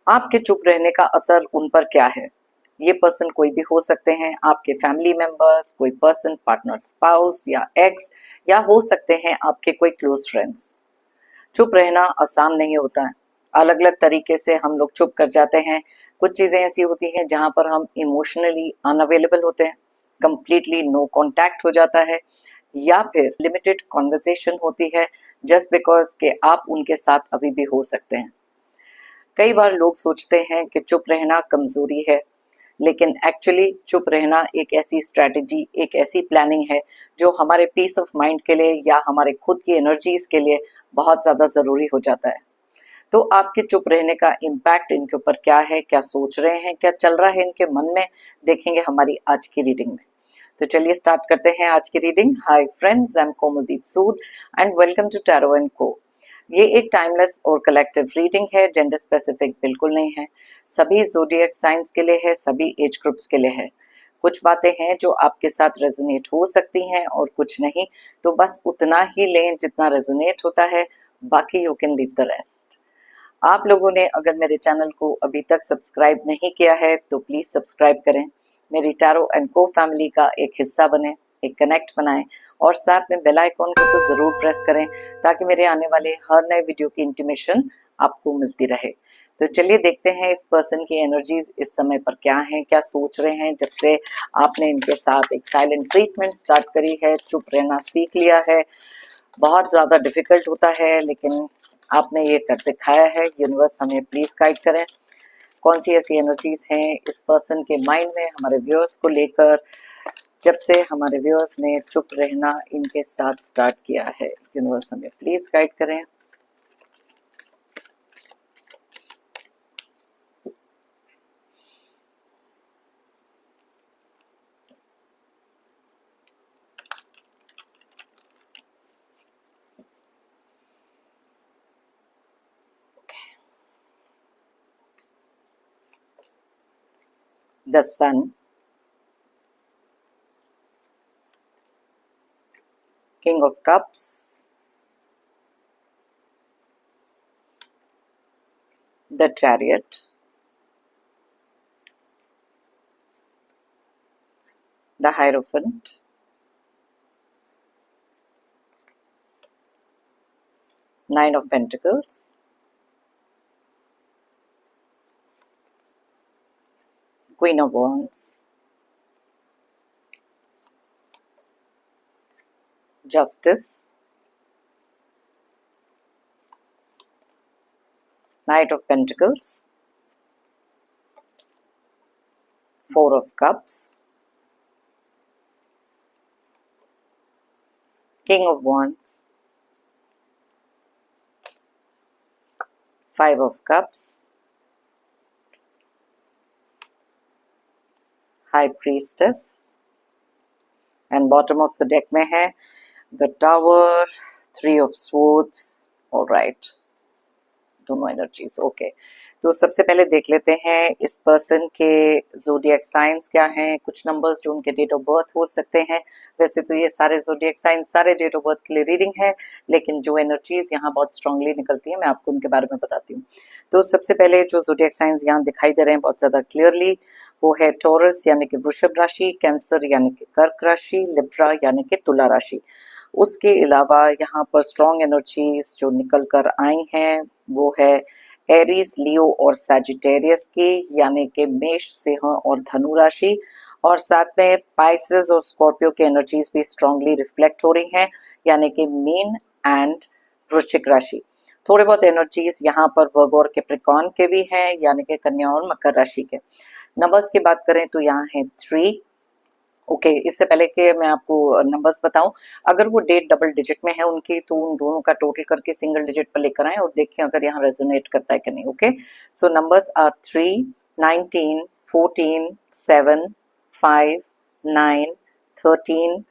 आपके चुप रहने का असर उन पर क्या है? ये पर्सन कोई भी हो सकते हैं, आपके फैमिली मेंबर्स, कोई पर्सन, पार्टनर, स्पाउस या एक्स, या हो सकते हैं आपके कोई क्लोज फ्रेंड्स। चुप रहना आसान नहीं होता है। अलग अलग तरीके से हम लोग चुप कर जाते हैं। कुछ चीज़ें ऐसी होती हैं जहाँ पर हम इमोशनली अनअवेलेबल होते हैं, कंप्लीटली नो कांटेक्ट हो जाता है, या फिर लिमिटेड कॉन्वर्सेशन होती है जस्ट बिकॉज के आप उनके साथ अभी भी हो सकते हैं। कई बार लोग सोचते हैं कि चुप रहना कमजोरी है, लेकिन एक्चुअली चुप रहना एक ऐसी स्ट्रैटेजी, एक ऐसी प्लानिंग है जो हमारे पीस ऑफ माइंड के लिए या हमारे खुद की एनर्जीज के लिए बहुत ज़्यादा ज़रूरी हो जाता है। तो आपके चुप रहने का इम्पैक्ट इनके ऊपर क्या है, क्या सोच रहे हैं, क्या चल रहा है इनके मन में, देखेंगे हमारी आज की रीडिंग में। तो चलिए स्टार्ट करते हैं आज की reading. Hi friends, I am Komaldeep Sood and welcome to tarot and co. ये एक टाइमलेस और कलेक्टिव रीडिंग है, जेंडर स्पेसिफिक बिल्कुल नहीं है। सभी ज़ोडिएक साइंस के लिए है, सभी एज ग्रुप्स के लिए है। कुछ बातें हैं जो आपके साथ रेजोनेट हो सकती हैं और कुछ नहीं, तो बस उतना ही लें जितना रेजोनेट होता है, बाकी you can leave the rest. आप लोगों ने अगर मेरे चैनल को अभी तक सब्सक्राइब नहीं किया है तो प्लीज़ सब्सक्राइब करें, मेरी टैरो एंड को फैमिली का एक हिस्सा बने, एक कनेक्ट बनाएं और साथ में बेल आइकॉन को तो ज़रूर प्रेस करें ताकि मेरे आने वाले हर नए वीडियो की इंटीमेशन आपको मिलती रहे। तो चलिए देखते हैं इस पर्सन की एनर्जीज इस समय पर क्या हैं, क्या सोच रहे हैं। जब से आपने इनके साथ एक साइलेंट ट्रीटमेंट स्टार्ट करी है, चुप रहना सीख लिया है, बहुत ज़्यादा डिफिकल्ट होता है लेकिन आपने ये कर दिखाया है। यूनिवर्स हमें प्लीज़ गाइड करें, कौन सी ऐसी एनर्जीज हैं इस पर्सन के माइंड में हमारे व्यूअर्स को लेकर, जब से हमारे व्यूअर्स ने चुप रहना इनके साथ स्टार्ट किया है। यूनिवर्स हमें प्लीज़ गाइड करें। The Sun, King of Cups, the Chariot, the Hierophant, Nine of Pentacles, Queen of Wands, Justice, Knight of Pentacles, Four of Cups, King of Wands, Five of Cups, High Priestess, and bottom of the deck में है the tower, three of swords. Alright, दोनों energies okay. तो सबसे पहले देख लेते हैं इस पर्सन के ज़ोडिएक साइंस क्या हैं, कुछ नंबर्स जो उनके डेट ऑफ बर्थ हो सकते हैं। वैसे तो ये सारे ज़ोडिएक साइंस सारे डेट ऑफ बर्थ के लिए रीडिंग है, लेकिन जो एनर्जीज यहाँ बहुत स्ट्रांगली निकलती है मैं आपको उनके बारे में बताती हूँ। तो सबसे पहले जो ज़ोडिएक साइंस यहाँ दिखाई दे रहे हैं बहुत ज़्यादा क्लियरली, वो है टॉरस यानी कि वृषभ राशि, कैंसर यानी कि कर्क राशि, लिब्रा यानी कि तुला राशि। उसके अलावा यहाँ पर स्ट्रॉन्ग एनर्जीज जो निकल कर आई हैं वो है एरीज, लियो और सैजिटेरियस की, यानी कि मेष, सिंह और धनु राशि। और साथ में पाइसेस और स्कॉर्पियो की एनर्जीज भी स्ट्रांगली रिफ्लेक्ट हो रही हैं, यानी कि मीन एंड वृश्चिक राशि। थोड़े बहुत एनर्जीज यहाँ पर वर्गो और कैप्रिकॉर्न के भी हैं, यानी कि कन्या और मकर राशि के। नंबर्स की बात करें तो यहाँ है 3। ओके, इससे पहले कि मैं आपको नंबर्स बताऊं, अगर वो डेट डबल डिजिट में है उनकी तो उन दोनों का टोटल करके सिंगल डिजिट पर लेकर आए और देखें अगर यहाँ रेजोनेट करता है कि नहीं। Okay, so numbers are 3, 19, 14, 7, 5, 9, 13,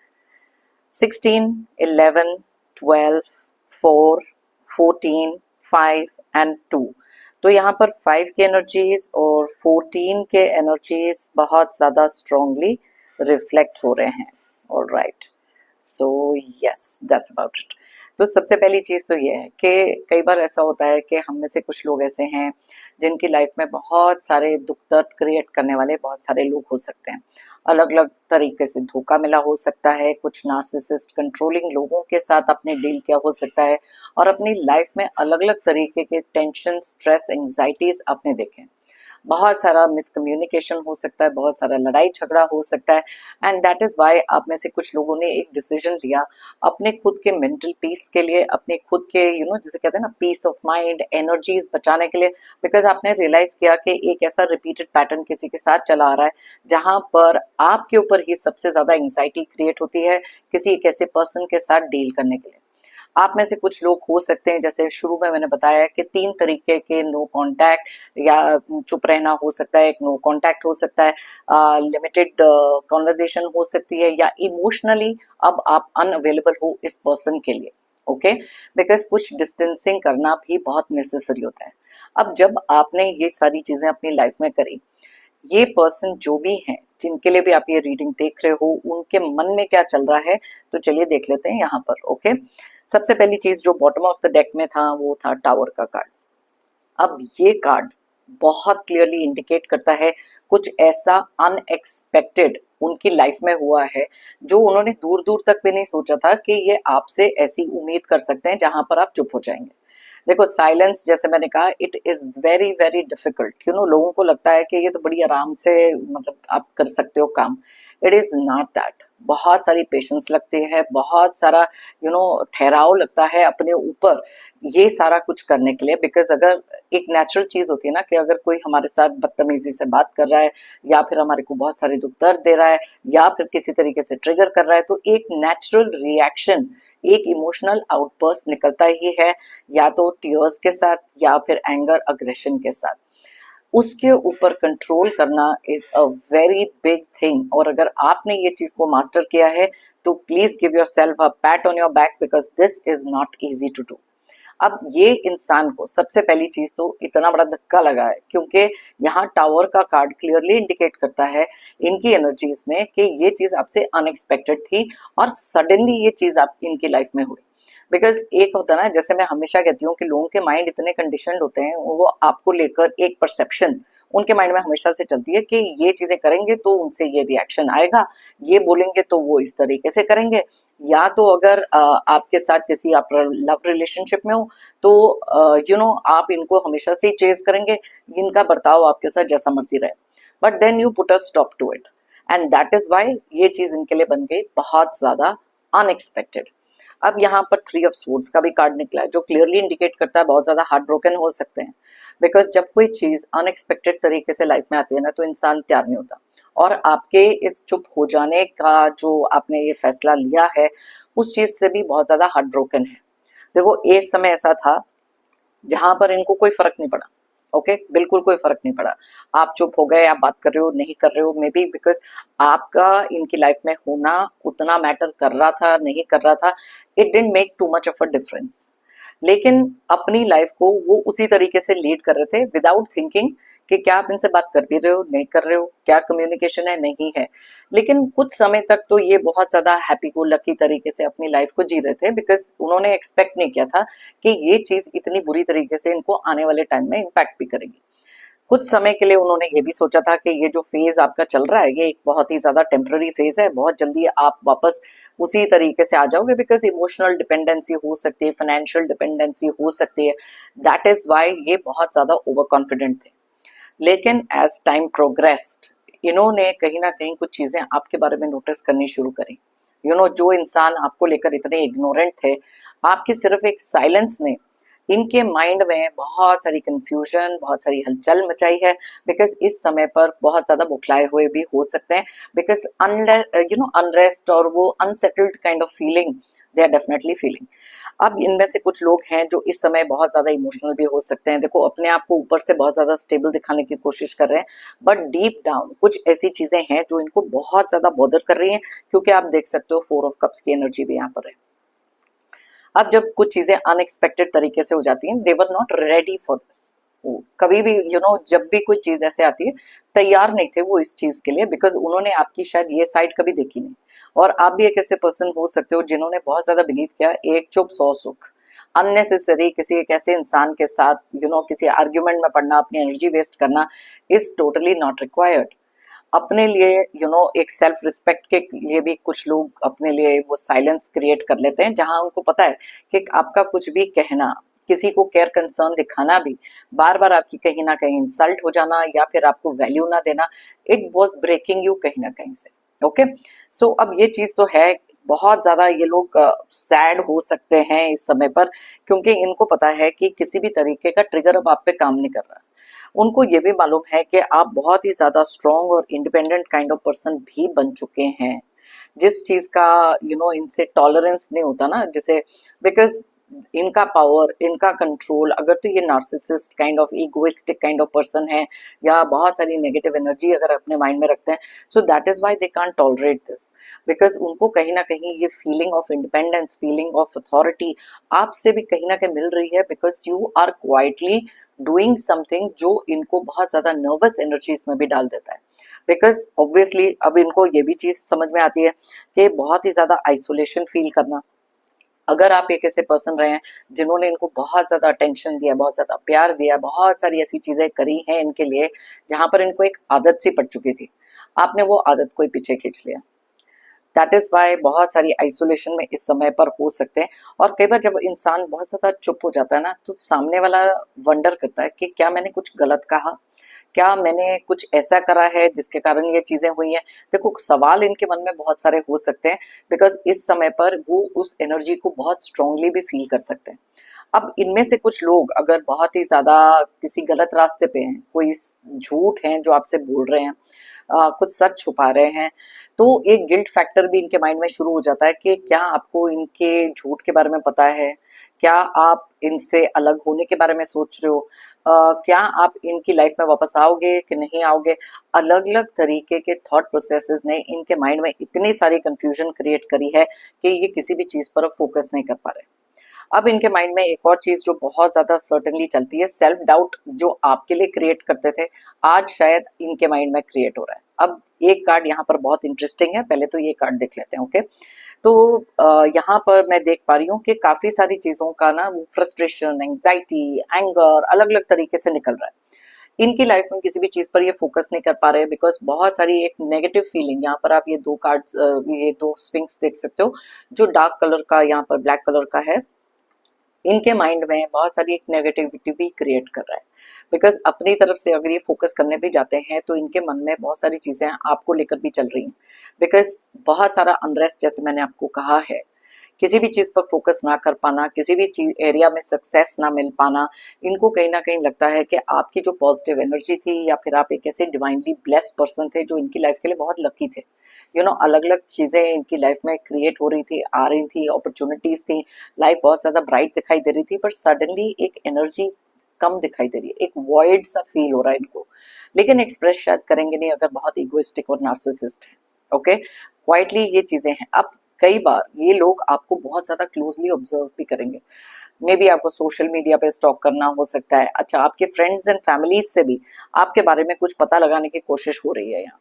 16, 11, 12, 4, 14, 5 and 2। तो यहाँ पर 5 के एनर्जीज और 14 के एनर्जीज बहुत ज़्यादा स्ट्रांगली रिफ्लेक्ट हो रहे हैं। All right, so yes, that's about it. तो सबसे पहली चीज़ तो ये है कि कई बार ऐसा होता है कि हम में से कुछ लोग ऐसे हैं जिनकी लाइफ में बहुत सारे दुख दर्द क्रिएट करने वाले बहुत सारे लोग हो सकते हैं। अलग अलग तरीके से धोखा मिला हो सकता है, कुछ नार्सिसिस्ट कंट्रोलिंग लोगों के साथ आपने डील किया हो सकता है, और अपनी लाइफ में अलग अलग तरीके के टेंशन, स्ट्रेस, एंग्जाइटीज आपने देखे। बहुत सारा मिसकम्युनिकेशन हो सकता है, बहुत सारा लड़ाई झगड़ा हो सकता है, एंड दैट इज वाई आप में से कुछ लोगों ने एक डिसीजन लिया अपने खुद के मेंटल पीस के लिए, अपने खुद के जिसे कहते हैं ना पीस ऑफ माइंड, एनर्जीज बचाने के लिए, बिकॉज आपने रियलाइज किया कि एक ऐसा रिपीटेड पैटर्न किसी के साथ चला आ रहा है जहां पर आपके ऊपर ही सबसे ज्यादा एंग्जाइटी क्रिएट होती है किसी एक ऐसे पर्सन के साथ डील करने के लिए। आप में से कुछ लोग हो सकते हैं, जैसे शुरू में मैंने बताया कि 3 तरीके के नो कांटेक्ट या चुप रहना हो सकता है, एक नो कांटेक्ट हो सकता है, लिमिटेड कॉन्वर्जेशन हो सकती है, या इमोशनली अब आप अनअवेलेबल हो इस पर्सन के लिए। ओके, बिकॉज कुछ डिस्टेंसिंग करना भी बहुत नेसेसरी होता है। अब जब आपने ये सारी चीजें अपनी लाइफ में करी, ये पर्सन जो भी हैं जिनके लिए भी आप ये रीडिंग देख रहे हो, उनके मन में क्या चल रहा है, तो चलिए देख लेते हैं यहाँ पर। ओके, सबसे पहली चीज जो बॉटम ऑफ द डेक में था वो था टावर का कार्ड। अब ये कार्ड बहुत क्लियरली इंडिकेट करता है कुछ ऐसा अनएक्सपेक्टेड उनकी लाइफ में हुआ है जो उन्होंने दूर दूर तक भी नहीं सोचा था कि ये आपसे ऐसी उम्मीद कर सकते हैं जहां पर आप चुप हो जाएंगे। देखो, साइलेंस जैसे मैंने कहा, it is very very difficult. लोगों को लगता है कि ये तो बड़ी आराम से मतलब आप कर सकते हो काम। It is not that. बहुत सारी पेशेंस लगती है, बहुत सारा ठहराव लगता है अपने ऊपर ये सारा कुछ करने के लिए। बिकॉज अगर एक नेचुरल चीज होती है ना कि अगर कोई हमारे साथ बदतमीजी से बात कर रहा है या फिर हमारे को बहुत सारे दुख दर्द दे रहा है या फिर किसी तरीके से ट्रिगर कर रहा है, तो एक नेचुरल रिएक्शन, एक इमोशनल आउटबर्स्ट निकलता ही है, या तो टीयर्स के साथ या फिर एंगर, अग्रेशन के साथ। उसके ऊपर कंट्रोल करना is a very big thing, और अगर आपने ये चीज को मास्टर किया है तो please give yourself a pat on your back, because this is not easy to do. अब ये इंसान को सबसे पहली चीज तो इतना बड़ा धक्का लगा है क्योंकि यहाँ टावर का कार्ड क्लियरली इंडिकेट करता है इनकी एनर्जीज में कि ये चीज आपसे अनएक्सपेक्टेड थी और सडनली ये चीज आप इनकी लाइफ में हुई। बिकॉज एक होता है ना, जैसे मैं हमेशा कहती हूँ कि लोगों के माइंड इतने कंडीशनड होते हैं, वो आपको लेकर एक परसेप्शन उनके माइंड में हमेशा से चलती है कि ये चीजें करेंगे तो उनसे ये रिएक्शन आएगा, ये बोलेंगे तो वो इस तरीके से करेंगे, या तो अगर आपके साथ किसी आप लव रिलेशनशिप में हो तो आप इनको हमेशा से चेज करेंगे, इनका बर्ताव आपके साथ जैसा मर्जी रहे, but then you put a stop to it, and that is why ये चीज इनके लिए बन गई बहुत ज्यादा अनएक्सपेक्टेड। अब यहाँ पर 3 ऑफ स्वॉर्ड्स का भी कार्ड निकला है जो क्लियरली इंडिकेट करता है बहुत ज्यादा हार्ट ब्रोकन हो सकते हैं। बिकॉज जब कोई चीज अनएक्सपेक्टेड तरीके से लाइफ में आती है ना, तो इंसान तैयार नहीं होता, और आपके इस चुप हो जाने का जो आपने ये फैसला लिया है उस चीज से भी बहुत ज्यादा हार्ट ब्रोकन है। देखो, एक समय ऐसा था जहां पर इनको कोई फर्क नहीं पड़ा। ओके, बिल्कुल कोई फर्क नहीं पड़ा, आप चुप हो गए, आप बात कर रहे हो नहीं कर रहे हो, मे बी बिकॉज आपका इनकी लाइफ में होना उतना मैटर कर रहा था नहीं कर रहा था, it didn't make too much of a difference. लेकिन अपनी लाइफ को वो उसी तरीके से लीड कर रहे थे विदाउट थिंकिंग कि क्या आप इनसे बात कर भी रहे हो नहीं कर रहे हो, क्या कम्युनिकेशन है नहीं है। लेकिन कुछ समय तक तो ये बहुत ज्यादा हैप्पी गो लकी तरीके से अपनी लाइफ को जी रहे थे, बिकॉज उन्होंने एक्सपेक्ट नहीं किया था कि ये चीज इतनी बुरी तरीके से इनको आने वाले टाइम में इम्पैक्ट भी करेगी। कुछ समय के लिए उन्होंने ये भी सोचा था कि ये जो फेज आपका चल रहा है ये एक बहुत ही ज्यादा टेम्पररी फेज है, बहुत जल्दी आप वापस उसी तरीके से आ जाओगे, बिकॉज इमोशनल डिपेंडेंसी हो सकती है, फाइनेंशियल डिपेंडेंसी हो सकती है, दैट इज वाई ये बहुत ज्यादा ओवर कॉन्फिडेंट थे। लेकिन एज टाइम प्रोग्रेस्ड इन्होंने कहीं ना कहीं कुछ चीजें आपके बारे में नोटिस करनी शुरू करी। जो इंसान आपको लेकर इतने इग्नोरेंट थे, आपकी सिर्फ एक साइलेंस ने इनके माइंड में बहुत सारी कंफ्यूजन, बहुत सारी हलचल मचाई है। बिकॉज इस समय पर बहुत ज्यादा बुखलाए हुए भी हो सकते हैं, बिकॉज अनरेस्ट और वो unsettled kind of feeling they are definitely feeling. अब इनमें से कुछ लोग हैं जो इस समय बहुत ज्यादा इमोशनल भी हो सकते हैं। देखो, अपने आप को ऊपर से बहुत ज्यादा स्टेबल दिखाने की कोशिश कर रहे हैं, बट डीप डाउन कुछ ऐसी चीजें हैं जो इनको बहुत ज्यादा बॉदर कर रही हैं, क्योंकि आप देख सकते हो 4 ऑफ कप्स की एनर्जी भी यहाँ पर है। अब जब कुछ चीजें अनएक्सपेक्टेड तरीके से हो जाती हैं, they were not ready for this. कभी भी जब भी कोई चीज ऐसे आती है, तैयार नहीं थे वो इस चीज के लिए, बिकॉज उन्होंने आपकी शायद ये साइड कभी देखी नहीं। और आप भी एक ऐसे पर्सन हो सकते हो जिन्होंने बहुत ज्यादा बिलीव किया, एक चुप सौ सुख। अननेसेसरी किसी एक ऐसे इंसान के साथ किसी आर्ग्यूमेंट में पड़ना, अपनी एनर्जी वेस्ट करना इज टोटली नॉट रिक्वायर्ड। अपने लिए एक सेल्फ रिस्पेक्ट के लिए भी कुछ लोग अपने लिए वो साइलेंस क्रिएट कर लेते हैं, जहां उनको पता है कि आपका कुछ भी कहना, किसी को केयर कंसर्न दिखाना भी, बार बार आपकी कहीं ना कहीं इंसल्ट हो जाना या फिर आपको वैल्यू ना देना, इट वॉज ब्रेकिंग यू कहीं ना कहीं से। ओके, सो अब ये चीज तो है, बहुत ज्यादा ये लोग सैड हो सकते हैं इस समय पर, क्योंकि इनको पता है कि किसी भी तरीके का ट्रिगर अब आप पे काम नहीं कर रहा। उनको ये भी मालूम है कि आप बहुत ही ज्यादा स्ट्रॉन्ग और इंडिपेंडेंट काइंड ऑफ पर्सन भी बन चुके हैं, जिस चीज का इनसे टॉलरेंस नहीं होता ना, जैसे बिकॉज इनका पावर, इनका कंट्रोल, अगर तो ये narcissist kind of egoistic kind of person है या बहुत सारी नेगेटिव एनर्जी अगर अपने माइंड में रखते हैं, so that is why they can't tolerate this, because उनको कहीं ना कहीं ये feeling of independence, feeling of authority आपसे भी कहीं ना कहीं मिल रही है, because you are quietly doing something जो इनको बहुत ज्यादा नर्वस एनर्जीज में भी डाल देता है। बिकॉज ऑब्वियसली अब इनको ये भी चीज समझ में आती है कि बहुत ही ज्यादा आइसोलेशन फील करना, अगर आप एक ऐसे पर्सन रहे हैं जिन्होंने इनको बहुत ज्यादा अटेंशन दिया, बहुत ज्यादा प्यार दिया, बहुत सारी ऐसी चीजें करी हैं इनके लिए, जहां पर इनको एक आदत सी पड़ चुकी थी, आपने वो आदत को पीछे खींच लिया। दैट इज वाई बहुत सारी आइसोलेशन में इस समय पर हो सकते हैं। और कई बार जब इंसान बहुत ज्यादा चुप हो जाता है ना, तो सामने वाला वंडर करता है कि क्या मैंने कुछ गलत कहा, क्या मैंने कुछ ऐसा करा है जिसके कारण ये चीजें हुई हैं। देखो, सवाल इनके मन में बहुत सारे हो सकते हैं, बिकॉज इस समय पर वो उस एनर्जी को बहुत स्ट्रांगली भी फील कर सकते हैं। अब इनमें से कुछ लोग अगर बहुत ही ज्यादा किसी गलत रास्ते पे हैं, कोई झूठ है जो आपसे बोल रहे हैं, कुछ सच छुपा रहे हैं, तो एक गिल्ट फैक्टर भी इनके माइंड में शुरू हो जाता है कि क्या आपको इनके झूठ के बारे में पता है, क्या आप इनसे अलग होने के बारे में सोच रहे हो, क्या आप इनकी लाइफ में वापस आओगे कि नहीं आओगे। अलग अलग तरीके के थॉट प्रोसेसेस ने इनके माइंड में इतनी सारी कंफ्यूजन क्रिएट करी है कि ये किसी भी चीज पर फोकस नहीं कर पा रहे। अब इनके माइंड में एक और चीज जो बहुत ज्यादा सर्टनली चलती है, सेल्फ डाउट जो आपके लिए क्रिएट करते थे, आज शायद इनके माइंड में क्रिएट हो रहा है। अब एक कार्ड यहाँ पर बहुत इंटरेस्टिंग है, पहले तो ये कार्ड देख लेते हैं। ओके, तो यहाँ पर मैं देख पा रही हूँ कि काफी सारी चीजों का ना फ्रस्ट्रेशन, एंग्जाइटी, एंगर अलग अलग तरीके से निकल रहा है इनकी लाइफ में। किसी भी चीज पर ये फोकस नहीं कर पा रहे, बिकॉज बहुत सारी एक नेगेटिव फीलिंग, यहाँ पर आप ये दो कार्ड्स, ये दो स्विंग्स देख सकते हो, जो डार्क कलर का, यहाँ पर ब्लैक कलर का है, इनके माइंड में बहुत सारी एक नेगेटिविटी भी क्रिएट कर रहा है। बिकॉज अपनी तरफ से अगर ये फोकस करने भी जाते हैं तो इनके मन में बहुत सारी चीजें आपको लेकर भी चल रही हैं, बिकॉज बहुत सारा अनरेस्ट, जैसे मैंने आपको कहा है, किसी भी चीज पर फोकस ना कर पाना, किसी भी चीज एरिया में सक्सेस ना मिल पाना, इनको कहीं ना कहीं लगता है कि आपकी जो पॉजिटिव एनर्जी थी, या फिर आप एक ऐसे डिवाइनली ब्लेस्ड पर्सन थे जो इनकी लाइफ के लिए बहुत लकी थे। अलग अलग चीजें इनकी लाइफ में क्रिएट हो रही थी, आ रही थी, अपॉर्चुनिटीज थी, लाइफ बहुत ज्यादा ब्राइट दिखाई दे रही थी, पर सडनली एक एनर्जी कम दिखाई दे रही है, एक वॉइड सा फील हो रहा है इनको, लेकिन एक्सप्रेस शायद करेंगे नहीं अगर बहुत इगोइस्टिक और नार्सिसिस्ट है। ओके, क्वाइटली ये चीजें हैं। अब कई बार ये लोग आपको बहुत ज्यादा क्लोजली ऑब्जर्व भी करेंगे, मे बी आपको सोशल मीडिया पे स्टॉक करना हो सकता है, अच्छा आपके फ्रेंड्स एंड फैमिलीज से भी आपके बारे में कुछ पता लगाने की कोशिश हो रही है यहाँ।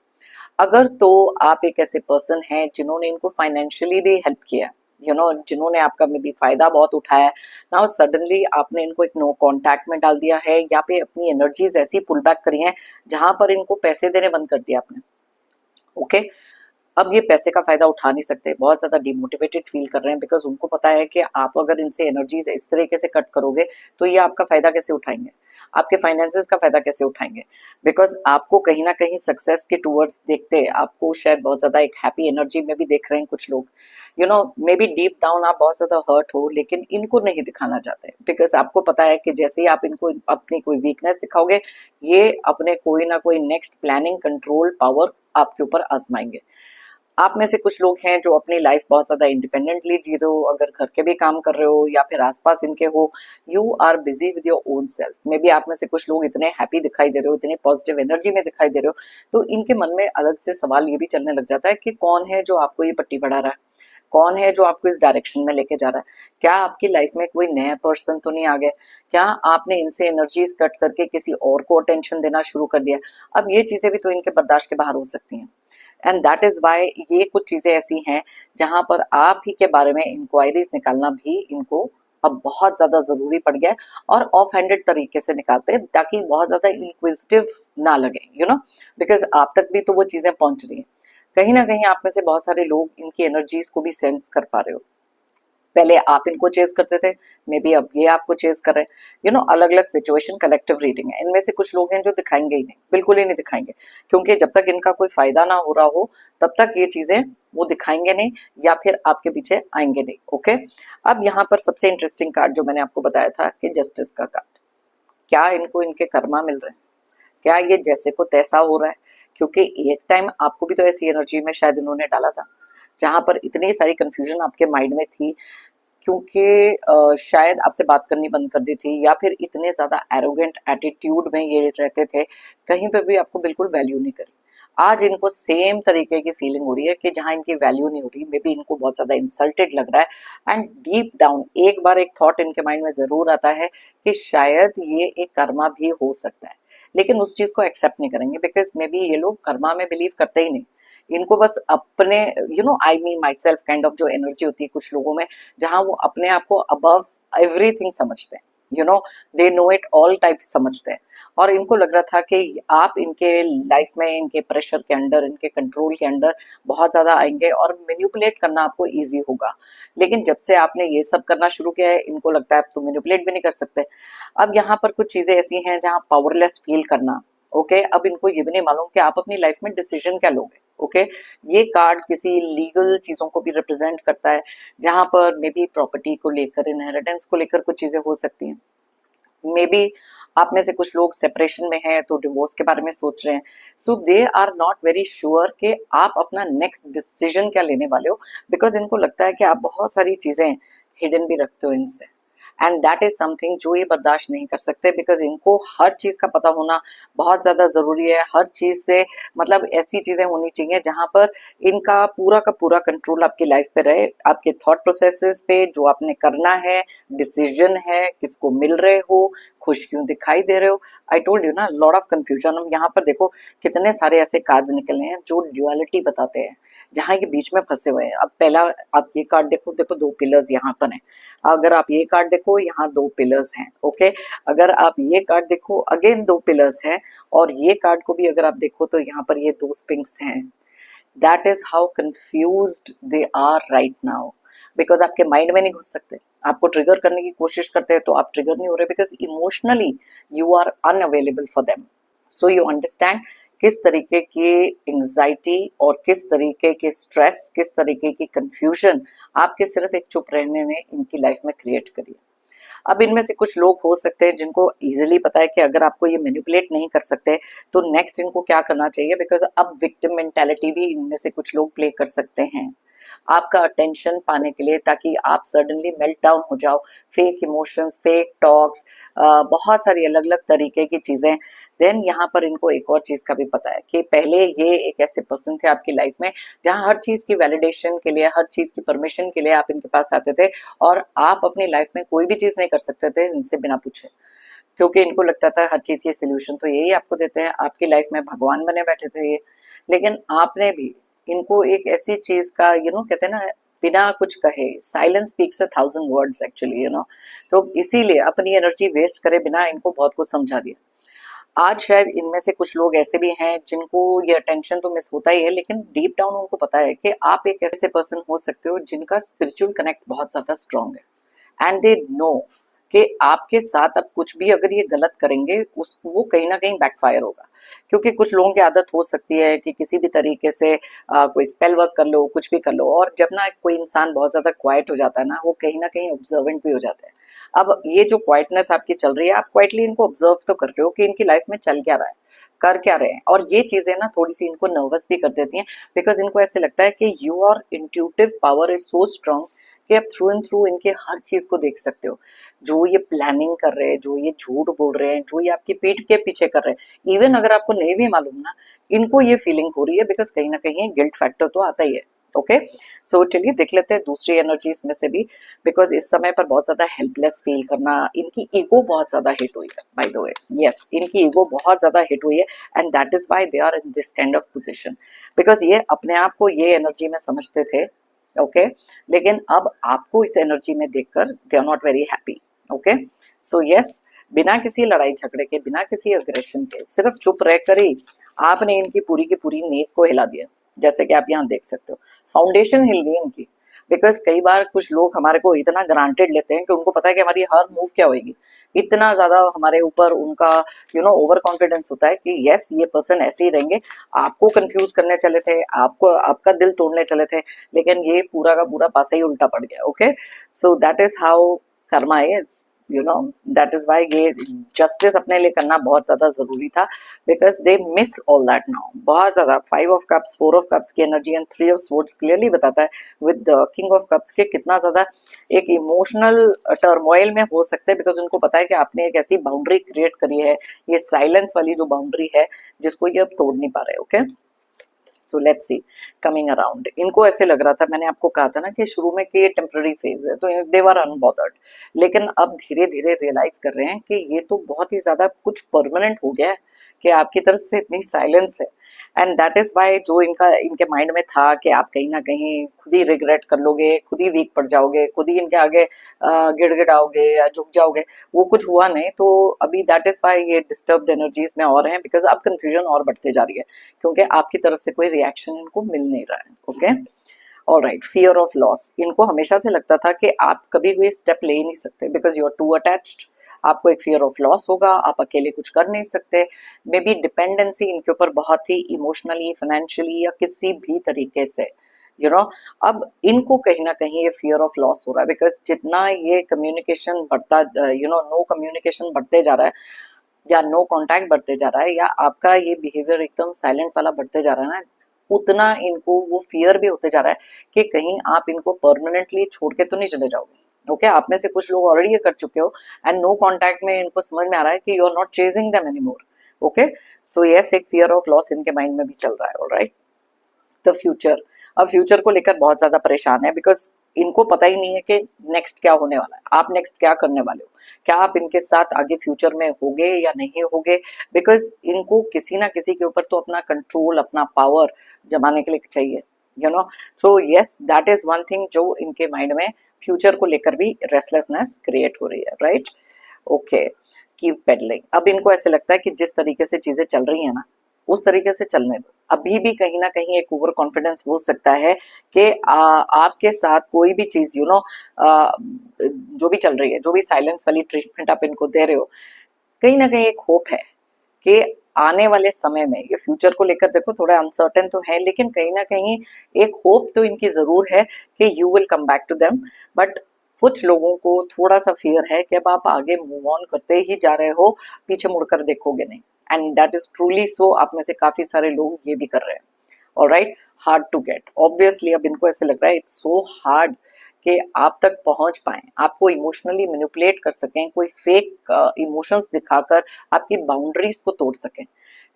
अगर तो आप एक ऐसे पर्सन हैं जिन्होंने इनको फाइनेंशियली भी हेल्प किया, जिन्होंने आपका मे बी फायदा बहुत उठाया, नाउ सडनली आपने इनको एक नो कांटेक्ट में डाल दिया है, या पे अपनी एनर्जीज ऐसी पुल बैक करी हैं जहां पर इनको पैसे देने बंद कर दिया आपने। ओके, अब ये पैसे का फायदा उठा नहीं सकते, बहुत ज्यादा डिमोटिवेटेड फील कर रहे हैं, बिकॉज उनको पता है कि आप अगर इनसे एनर्जीज इस तरीके से कट करोगे तो ये आपका फायदा कैसे उठाएंगे, आपके फाइनेंसेस का फायदा कैसे उठाएंगे, बिकॉज आपको कहीं ना कहीं सक्सेस के टूवर्ड्स देखते, आपको शायद बहुत ज्यादा एक हैप्पी एनर्जी में भी देख रहे हैं कुछ लोग। मे बी डीप डाउन आप बहुत ज्यादा हर्ट हो, लेकिन इनको नहीं दिखाना चाहते, बिकॉज आपको पता है कि जैसे ही आप इनको अपनी कोई वीकनेस दिखाओगे, ये अपने कोई ना कोई नेक्स्ट प्लानिंग कंट्रोल पावर आपके ऊपर आजमाएंगे। आप में से कुछ लोग हैं जो अपनी लाइफ बहुत ज्यादा इंडिपेंडेंटली जी रहे हो, अगर घर के भी काम कर रहे हो या फिर आसपास इनके हो, you are busy with your own self. May be आप में से कुछ लोग इतने हैप्पी दिखाई दे रहे हो, इतने पॉजिटिव एनर्जी में दिखाई दे रहे हो, तो इनके मन में अलग से सवाल ये भी चलने लग जाता है कि कौन है जो आपको ये पट्टी बढ़ा रहा है, कौन है जो आपको इस डायरेक्शन में लेके जा रहा है? क्या आपकी लाइफ में कोई नया पर्सन तो नहीं आ गया? क्या आपने इनसे एनर्जीज कट करके किसी और को अटेंशन देना शुरू कर दिया? अब ये चीजें भी तो इनके बर्दाश्त के बाहर हो सकती हैं। एंड दैट इज वाई ये कुछ चीजें ऐसी हैं जहां पर आप ही के बारे में इंक्वायरीज निकालना भी इनको अब बहुत ज्यादा जरूरी पड़ गया है, और ऑफ हैंडेड तरीके से निकालते हैं ताकि बहुत ज्यादा इंक्विजिटिव ना लगे, यू नो, बिकॉज आप तक भी तो वो चीजें पहुंच रही हैं। कहीं ना कहीं आप में से बहुत सारे लोग इनकी एनर्जीज को भी सेंस कर पा रहे हो। पहले आप इनको चेज करते थे, मे बी अब ये आपको चेज कर रहे हैं, यू नो। अलग अलग सिचुएशन, कलेक्टिव रीडिंग है। इनमें से कुछ लोग हैं जो दिखाएंगे ही नहीं, बिल्कुल ही नहीं दिखाएंगे, क्योंकि जब तक इनका कोई फायदा ना हो रहा हो तब तक ये चीजें वो दिखाएंगे नहीं, या फिर आपके पीछे आएंगे नहीं। ओके, अब यहाँ पर सबसे इंटरेस्टिंग कार्ड जो मैंने आपको बताया था कि जस्टिस का कार्ड, क्या इनको इनके कर्मा मिल रहे हैं? क्या ये जैसे को तैसा हो रहा है? क्योंकि एक टाइम आपको भी तो ऐसी एनर्जी में शायद इन्होंने डाला था जहां पर इतनी सारी कंफ्यूजन आपके माइंड में थी, क्योंकि शायद आपसे बात करनी बंद कर दी थी, या फिर इतने ज्यादा एरोगेंट एटीट्यूड में ये रहते थे, कहीं पे भी आपको बिल्कुल वैल्यू नहीं करी। आज इनको सेम तरीके की फीलिंग हो रही है कि जहां इनकी वैल्यू नहीं हो रही, मे बी इनको बहुत ज्यादा इंसल्टेड लग रहा है। एंड डीप डाउन एक बार एक थॉट इनके माइंड में जरूर आता है कि शायद ये एक कर्मा भी हो सकता है, लेकिन उस चीज को एक्सेप्ट नहीं करेंगे, बिकॉज मे बी ये लोग कर्मा में बिलीव करते ही नहीं। इनको बस अपने, you know, I me my self kind of जो एनर्जी होती है कुछ लोगों में, जहां वो अपने आप को अबव एवरीथिंग समझते हैं, you know, they know it all type समझते हैं। और इनको लग रहा था कि आप इनके लाइफ में, इनके प्रेशर के अंडर, इनके कंट्रोल के अंडर बहुत ज्यादा आएंगे और मैनिपुलेट करना आपको इजी होगा। लेकिन जब से आपने ये सब करना शुरू किया है, इनको लगता है आप तो मैनिपुलेट भी नहीं कर सकते। अब यहाँ पर कुछ चीजें ऐसी हैं जहाँ पावरलेस फील करना। ओके, अब इनको ये भी नहीं मालूम कि आप अपनी लाइफ में डिसीजन क्या लोगे। ओके, ये कार्ड किसी लीगल चीजों को भी रिप्रेजेंट करता है, जहां पर मे बी प्रॉपर्टी को लेकर, इनहेरिटेंस को लेकर कुछ चीजें हो सकती हैं। मे बी आप में से कुछ लोग सेपरेशन में हैं तो डिवोर्स के बारे में सोच रहे हैं। So they are not very sure कि आप अपना नेक्स्ट डिसीजन क्या लेने वाले हो, बिकॉज इनको लगता है कि आप बहुत सारी चीजें हिडन भी रखते हो इनसे। एंड दैट इज समथिंग जो ये बर्दाश्त नहीं कर सकते, बिकॉज इनको हर चीज का पता होना बहुत ज्यादा जरूरी है। हर चीज से मतलब ऐसी चीजें होनी चाहिए जहां पर इनका पूरा का पूरा कंट्रोल आपकी लाइफ पे रहे, आपके थॉट प्रोसेसेस पे, जो आपने करना है, डिसीजन है, किसको मिल रहे हो, खुश क्यों दिखाई दे रहे हो। आई टोल्ड यू ना, लॉट ऑफ कंफ्यूजन। हम यहाँ पर देखो कितने सारे ऐसे कार्ड्स निकले हैं जो ड्युअलिटी बताते हैं, जहां के बीच में फंसे हुए हैं। अब पहला आप ये कार्ड देखो, देखो दो पिलर्स यहाँ पर हैं। अगर आप ये कार्ड देखो, यहाँ दो पिलर्स हैं। ओके, अगर आप ये कार्ड देखो, अगेन दो पिलर्स हैं। और ये कार्ड को भी अगर आप देखो तो यहाँ पर ये दो स्पिंक्स हैं। That is how confused they are right now, because आपके माइंड में नहीं घुस सकते। आपको ट्रिगर करने की कोशिश करते हैं तो आप ट्रिगर नहीं हो रहे, because emotionally you are unavailable for them. So you understand किस तरीके की एंजाइटी और किस तरीके के स्ट्रेस, किस तरीके की कंफ्यूजन आपके सिर्फ एक चुप रहने ने इनकी लाइफ में क्रिएट करी है। अब इनमें से कुछ लोग हो सकते हैं जिनको इजीली पता है कि अगर आपको ये मैनिपुलेट नहीं कर सकते तो नेक्स्ट इनको क्या करना चाहिए, बिकॉज अब विक्टिम मेंटालिटी भी इनमें से कुछ लोग प्ले कर सकते हैं आपका अटेंशन पाने के लिए, ताकि आप सडनली मेल्ट डाउन हो जाओ। फेक इमोशंस, फेक टॉक्स, बहुत सारी अलग अलग तरीके की चीजें। देन यहाँ पर इनको एक और चीज का भी पता है कि पहले ये एक ऐसे पर्सन थे आपकी लाइफ में जहाँ हर चीज की वैलिडेशन के लिए, हर चीज की परमिशन के लिए आप इनके पास आते थे, और आप अपनी लाइफ में कोई भी चीज नहीं कर सकते थे इनसे बिना पूछे, क्योंकि इनको लगता था हर चीज की सोल्यूशन तो यही आपको देते हैं। आपकी लाइफ में भगवान बने बैठे थे ये। लेकिन आपने भी इनको एक ऐसी चीज का, यू नो, कहते हैं ना, बिना कुछ कहे, silence speaks 1,000 words actually, you know. तो इसीलिए अपनी एनर्जी वेस्ट करे बिना इनको बहुत कुछ समझा दिया। आज शायद इनमें से कुछ लोग ऐसे भी हैं जिनको ये अटेंशन तो मिस होता ही है, लेकिन डीप डाउन उनको पता है कि आप एक ऐसे पर्सन हो सकते हो जिनका स्पिरिचुअल कनेक्ट बहुत ज्यादा स्ट्रांग है। एंड दे नो कि आपके साथ अब कुछ भी अगर ये गलत करेंगे उस वो कहीं ना कहीं बैकफायर होगा। क्योंकि कुछ लोगों की आदत हो सकती है कि किसी भी तरीके से कोई स्पेल वर्क कर लो, कुछ भी कर लो, और जब ना कोई इंसान बहुत ज्यादा क्वाइट हो जाता है ना, वो कहीं ना कहीं ऑब्जर्वेंट भी हो जाता है। अब ये जो क्वाइटनेस आपकी चल रही है, आप क्वाइटली इनको ऑब्जर्व तो कर रहे हो कि इनकी लाइफ में चल क्या रहा है, कर क्या रहे हैं। और ये चीजें ना थोड़ी सी इनको नर्वस भी कर देती हैं, बिकॉज इनको ऐसे लगता है कि your intuitive power is so strong कि आप थ्रू एंड थ्रू इनके हर चीज को देख सकते हो। जो ये प्लानिंग कर रहे हैं, जो ये झूठ बोल रहे हैं, जो ये आपकी पीठ के पीछे कर रहे हैं, इवन अगर आपको नहीं भी मालूम ना, इनको ये फीलिंग हो रही है, बिकॉज कहीं ना कहीं गिल्ट फैक्टर तो आता ही है। ओके सो चलिए देख लेते हैं दूसरी एनर्जीज में से भी, बिकॉज इस समय पर बहुत ज्यादा हेल्पलेस फील करना, इनकी ईगो बहुत ज्यादा हिट हुई है बाय द वे, यस इनकी ईगो बहुत ज्यादा हिट हुई है and that is why they are in this kind of position, because ये अपने आप को ये एनर्जी में समझते थे, ओके लेकिन अब आपको इस एनर्जी में देखकर they are not very happy, okay so yes बिना किसी लड़ाई झगड़े के, बिना किसी अग्रेशन के, सिर्फ चुप रहकर ही आपने इनकी पूरी की पूरी नींव को हिला दिया, जैसे कि आप यहाँ देख सकते हो फाउंडेशन हिल गई इनकी, बिकॉज कई बार कुछ लोग हमारे को इतना ग्रांटेड लेते हैं कि उनको पता है कि हमारी हर मूव क्या होगी, इतना ज्यादा हमारे ऊपर उनका ओवर कॉन्फिडेंस होता है कि यस ये पर्सन ऐसे ही रहेंगे, आपको कंफ्यूज करने चले थे, आपको आपका दिल तोड़ने चले थे, लेकिन ये पूरा का पूरा पासा ही उल्टा पड़ गया, okay so that is how karma is, that is why ये जस्टिस अपने लिए करना बहुत ज्यादा जरूरी था, because they miss all that now, बहुत ज्यादा 5 ऑफ कप्स 4 ऑफ कप्स की energy and 3 of swords clearly बताता है विद किंग ऑफ कप्स के कितना ज्यादा एक इमोशनल टर्मोइल में हो सकते हैं, बिकॉज उनको पता है कि आपने एक ऐसी बाउंड्री क्रिएट करी है, ये साइलेंस वाली जो बाउंड्री है जिसको ये अब तोड़ नहीं पा रहे, okay so let's see coming around, इनको ऐसे लग रहा था, मैंने आपको कहा था ना कि शुरू में कि ये टेम्पररी फेज है, तो दे वर अनबॉदर्ड, लेकिन अब धीरे धीरे रियलाइज कर रहे हैं कि ये तो बहुत ही ज्यादा कुछ परमानेंट हो गया है कि आपकी तरफ से इतनी साइलेंस है, एंड दैट इज वाई जो इनके माइंड में था कि आप कहीं ना कहीं खुद ही रिग्रेट कर लोगे, खुद ही वीक पड़ जाओगे, खुद ही इनके आगे गिड़गिड़ाओगे या झुक जाओगे, वो कुछ हुआ नहीं, तो अभी दैट इज वाई ये डिस्टर्ब्ड एनर्जीज में और हैं, बिकॉज अब कंफ्यूजन और बढ़ते जा रही है क्योंकि आपकी तरफ से कोई रिएक्शन इनको मिल नहीं रहा है, okay alright fear of loss, इनको हमेशा से लगता था कि आप कभी कोई स्टेप ले ही नहीं सकते because you are too attached, आपको एक फियर ऑफ लॉस होगा, आप अकेले कुछ कर नहीं सकते, मे बी डिपेंडेंसी इनके ऊपर बहुत ही इमोशनली फाइनेंशियली या किसी भी तरीके से अब इनको कहीं ना कहीं ये फियर ऑफ लॉस हो रहा है, बिकॉज जितना ये कम्युनिकेशन बढ़ता नो कम्युनिकेशन बढ़ते जा रहा है या नो कांटेक्ट बढ़ते जा रहा है या आपका ये बिहेवियर एकदम साइलेंट वाला बढ़ते जा रहा है ना, उतना इनको वो फियर भी होते जा रहा है कि कहीं आप इनको परमानेंटली छोड़ के तो नहीं चले जाओगे, ओके आप में से कुछ लोग ऑलरेडी ये कर चुके हो एंड नो कांटेक्ट में इनको समझ में आ रहा है कि you are not chasing them anymore, okay so yes एक फियर ऑफ लॉस इनके माइंड में भी चल रहा है, ऑलराइट द फ्यूचर, अब फ्यूचर को लेकर बहुत ज्यादा परेशान है बिकॉज इनको पता ही नहीं है कि नेक्स्ट क्या होने वाला है, आप नेक्स्ट क्या करने वाले हो, क्या आप इनके साथ आगे फ्यूचर में होगे या नहीं होगे, बिकॉज इनको किसी ना किसी के ऊपर तो अपना कंट्रोल अपना पावर जमाने के लिए चाहिए, so yes that is one thing जो इनके माइंड में फ्यूचर को लेकर भी रेस्टलेसनेस क्रिएट हो रही है, राइट ओके कीप पेडलिंग, अब इनको ऐसे लगता है कि जिस तरीके से चीजें चल रही है ना उस तरीके से चलने दो, अभी भी कहीं ना कहीं एक ओवर कॉन्फिडेंस हो सकता है कि आपके साथ कोई भी चीज जो भी चल रही है, जो भी साइलेंस वाली ट्रीटमेंट आप इनको दे रहे हो, कहीं ना कहीं एक होप है कि आने वाले समय में ये फ्यूचर को लेकर देखो थोड़ा अनसर्टेन तो है, लेकिन कहीं ना कहीं एक होप तो इनकी जरूर है कि you will come back to them, but कुछ लोगों को थोड़ा सा फियर है कि अब आप आगे मूव ऑन करते ही जा रहे हो, पीछे मुड़कर देखोगे नहीं, एंड दैट इज ट्रूली सो, आप में से काफी सारे लोग ये भी कर रहे हैं, alright hard to get, obviously अब इनको ऐसे लग रहा है इट्स सो हार्ड कि आप तक पहुंच पाए, आपको इमोशनली मैनिपुलेट कर सकें, कोई फेक इमोशंस दिखाकर आपकी बाउंड्रीज को तोड़ सकें,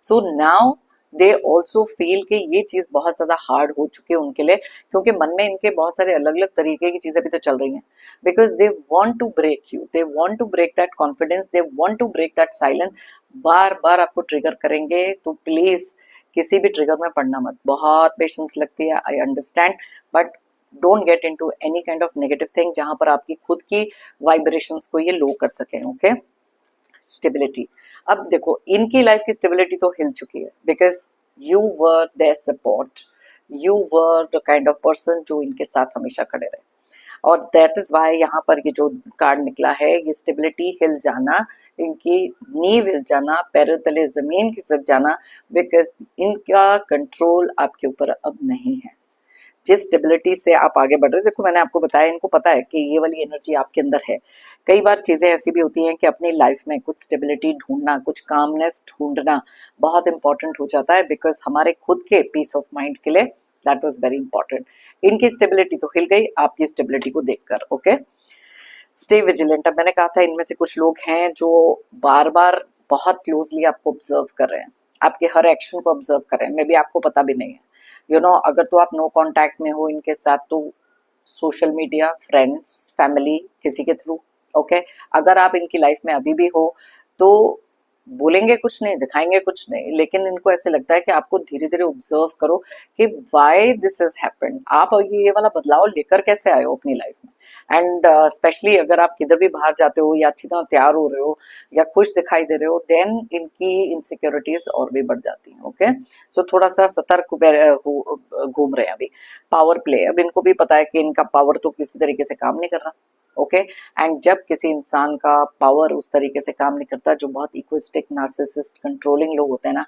so now they also feel कि ये चीज बहुत ज्यादा हार्ड हो चुकी है उनके लिए, क्योंकि मन में इनके बहुत सारे अलग अलग तरीके की चीजें भी तो चल रही हैं, because they want to break you, they want to break that confidence, they want to break that silence, बार बार आपको ट्रिगर करेंगे, तो प्लीज किसी भी ट्रिगर में पड़ना मत, बहुत पेशेंस लगती है I understand, but don't get into any kind of negative thing जहां पर आपकी खुद की वाइब्रेशंस को ये लो कर सकें, ओके स्टेबिलिटी, अब देखो इनकी लाइफ की स्टेबिलिटी तो हिल चुकी है because you were their support, you were the kind of person जो इनके साथ हमेशा खड़े रहे, और दैट इज वाई यहाँ पर ये जो कार्ड निकला है ये स्टेबिलिटी हिल जाना, इनकी नींव हिल जाना, पैरों तले जमीन खिसक जाना, बिकॉज इनका कंट्रोल आपके ऊपर अब नहीं है, जिस स्टेबिलिटी से आप आगे बढ़ रहे, देखो मैंने आपको बताया इनको पता है कि ये वाली एनर्जी आपके अंदर है, कई बार चीजें ऐसी भी होती हैं कि अपनी लाइफ में कुछ स्टेबिलिटी ढूंढना, कुछ कामनेस ढूंढना बहुत इंपॉर्टेंट हो जाता है, बिकॉज हमारे खुद के पीस ऑफ माइंड के लिए दैट वाज वेरी इंपॉर्टेंट, इनकी स्टेबिलिटी तो हिल गई आपकी स्टेबिलिटी को देखकर, ओके स्टे विजिलेंट, अब मैंने कहा था इनमें से कुछ लोग हैं जो बार बार बहुत क्लोजली आपको ऑब्जर्व कर रहे हैं, आपके हर एक्शन को ऑब्जर्व कर रहे हैं, मे बी आपको पता भी नहीं है, अगर तो आप नो कांटेक्ट में हो इनके साथ तो सोशल मीडिया, फ्रेंड्स, फैमिली, किसी के थ्रू। ओके, अगर आप इनकी लाइफ में अभी भी हो तो बोलेंगे कुछ नहीं, दिखाएंगे कुछ नहीं, लेकिन इनको ऐसे लगता है कि आपको धीरे धीरे ऑब्जर्व करो कि व्हाई दिस हैज हैपेंड, आप ये वाला बदलाव लेकर कैसे आए हो अपनी लाइफ में। एंड स्पेशली अगर आप किधर भी बाहर जाते हो या अच्छी तरह तैयार हो रहे हो या खुश दिखाई दे रहे हो, देन इनकी इनसिक्योरिटीज और भी बढ़ जाती हैं। ओके, सो थोड़ा सा सतर्क घूम रहे हैं अभी। पावर प्ले, अब इनको भी पता है कि इनका पावर तो किसी तरीके से काम नहीं कर रहा। ओके, एंड जब किसी इंसान का पावर उस तरीके से काम नहीं करता, जो बहुत इगोइस्टिक, नार्सिसिस्ट, कंट्रोलिंग लोग होते हैं ना,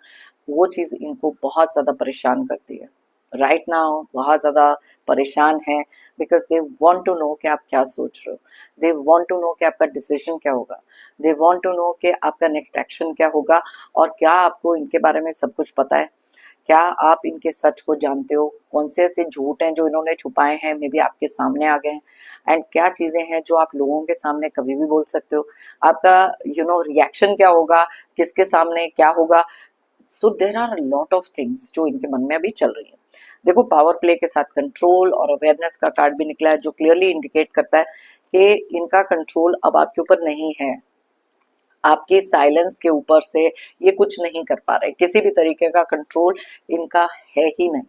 वो चीज इनको बहुत ज्यादा परेशान करती है। राइट नाउ बहुत ज्यादा परेशान है, because they want to know कि आप क्या सोच रहे हो, दे वॉन्ट टू नो कि आपका डिसीजन क्या होगा, दे वॉन्ट टू नो कि आपका नेक्स्ट एक्शन क्या होगा, और क्या आपको इनके बारे में सब कुछ पता है, क्या आप इनके सच को जानते हो, कौन से ऐसे झूठ हैं जो इन्होंने छुपाए हैं, मे बी आपके सामने आ गए हैं, एंड क्या चीजें हैं जो आप लोगों के सामने कभी भी बोल सकते हो, आपका रिएक्शन क्या होगा, किसके सामने क्या होगा। So there are lot of things जो इनके मन में अभी चल रही है। देखो, पावर प्ले के साथ कंट्रोल और अवेयरनेस का कार्ड भी निकला है, जो क्लियरली इंडिकेट करता है कि इनका कंट्रोल अब आपके ऊपर नहीं है, आपकी साइलेंस के ऊपर से ये कुछ नहीं कर पा रहे, किसी भी तरीके का कंट्रोल इनका है ही नहीं।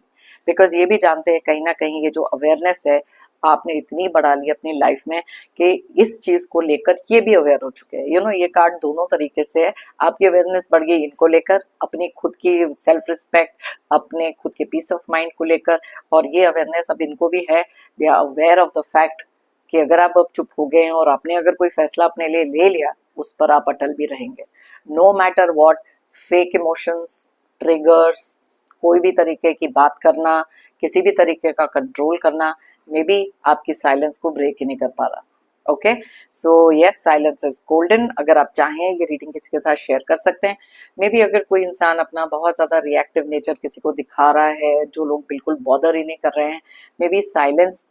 बिकॉज ये भी जानते हैं कहीं ना कहीं ये जो अवेयरनेस है आपने इतनी बढ़ा ली अपनी लाइफ में कि इस चीज को लेकर ये भी अवेयर हो चुके हैं। ये कार्ड दोनों तरीके से है, आपकी अवेयरनेस बढ़ गई इनको लेकर, अपनी खुद की सेल्फ रिस्पेक्ट, अपने खुद के पीस ऑफ माइंड को लेकर, और ये अवेयरनेस अब इनको भी है, they are aware of the fact कि अगर आप अब चुप हो गए हैं और आपने अगर कोई फैसला अपने लिए ले लिया, उस पर आप अटल भी रहेंगे, no matter what. Fake emotions, triggers, कोई भी तरीके की बात करना, किसी भी तरीके का कंट्रोल करना, मे बी आपकी साइलेंस को ब्रेक ही नहीं कर पा रहा। Okay, so yes, silence is golden. अगर आप चाहें ये रीडिंग किसी के साथ शेयर कर सकते हैं। मे बी अगर कोई इंसान अपना बहुत ज्यादा रिएक्टिव नेचर किसी को दिखा रहा है, जो लोग बिल्कुल बॉदर ही नहीं कर रहे हैं, मे बी साइलेंस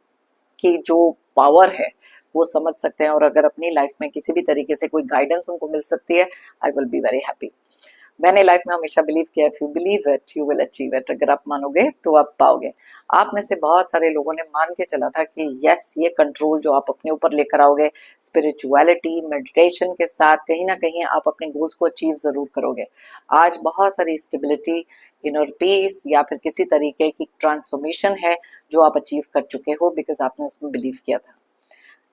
की जो पावर है वो समझ सकते हैं, और अगर अपनी लाइफ में किसी भी तरीके से कोई गाइडेंस उनको मिल सकती है, I will be very happy. मैंने लाइफ में हमेशा बिलीव किया, if you believe it you will achieve it. अगर आप मानोगे तो आप पाओगे। आप में से बहुत सारे लोगों ने मान के चला था कि यस, ये कंट्रोल जो आप अपने ऊपर लेकर आओगे, स्पिरिचुअलिटी, मेडिटेशन के साथ, कहीं ना कहीं आप अपने गोल्स को अचीव जरूर करोगे। आज बहुत सारी स्टेबिलिटी, इनर पीस या फिर किसी तरीके की ट्रांसफॉर्मेशन है जो आप अचीव कर चुके हो, बिकॉज आपने उसमें बिलीव किया था।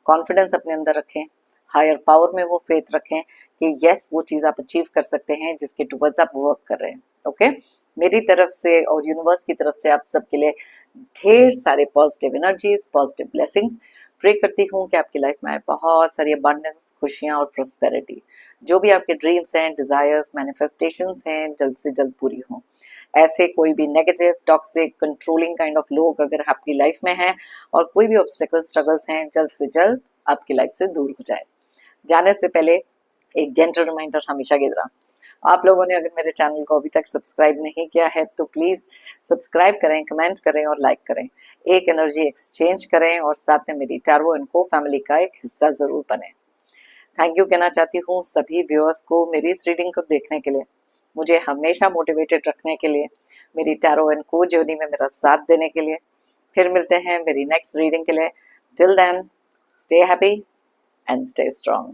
कॉन्फिडेंस अपने अंदर रखें, हायर पावर में वो फेथ रखें कि यस, वो चीज आप अचीव कर सकते हैं जिसके टुवर्ड्स आप वर्क कर रहे हैं। ओके, मेरी तरफ से और यूनिवर्स की तरफ से आप सबके लिए ढेर सारे positive energies, positive blessings. Pray करती हूँ कि आपकी लाइफ में आए बहुत सारी अबंडेंस, खुशियां और प्रोस्पेरिटी। जो भी आपके ड्रीम्स हैं, डिजायर्स, मैनिफेस्टेशंस हैं, जल्द से जल्द पूरी हों। ऐसे कोई भी negative, toxic, controlling kind of लोग अगर आपकी लाइफ में हैं, और कोई भी ऑब्स्टेकल, स्ट्रगल्स हैं, जल्द से जल्द आपकी लाइफ से दूर हो जाए। जाने से पहले एक जेंटल रिमाइंडर हमेशा की तरह, आप लोगों ने अगर मेरे चैनल को अभी तक सब्सक्राइब नहीं किया है तो प्लीज सब्सक्राइब करें, कमेंट करें और लाइक करें। एक एनर्जी एक्सचेंज करें और साथ में मेरी टैरो एंड को फैमिली का एक हिस्सा जरूर बने। थैंक यू कहना चाहती हूँ सभी व्यूअर्स को मेरी इस रीडिंग को देखने के लिए, मुझे हमेशा मोटिवेटेड रखने के लिए, मेरी टैरो एंड को जर्नी में मेरा साथ देने के लिए। फिर मिलते हैं मेरी नेक्स्ट रीडिंग के लिए। Till then, stay happy and stay strong.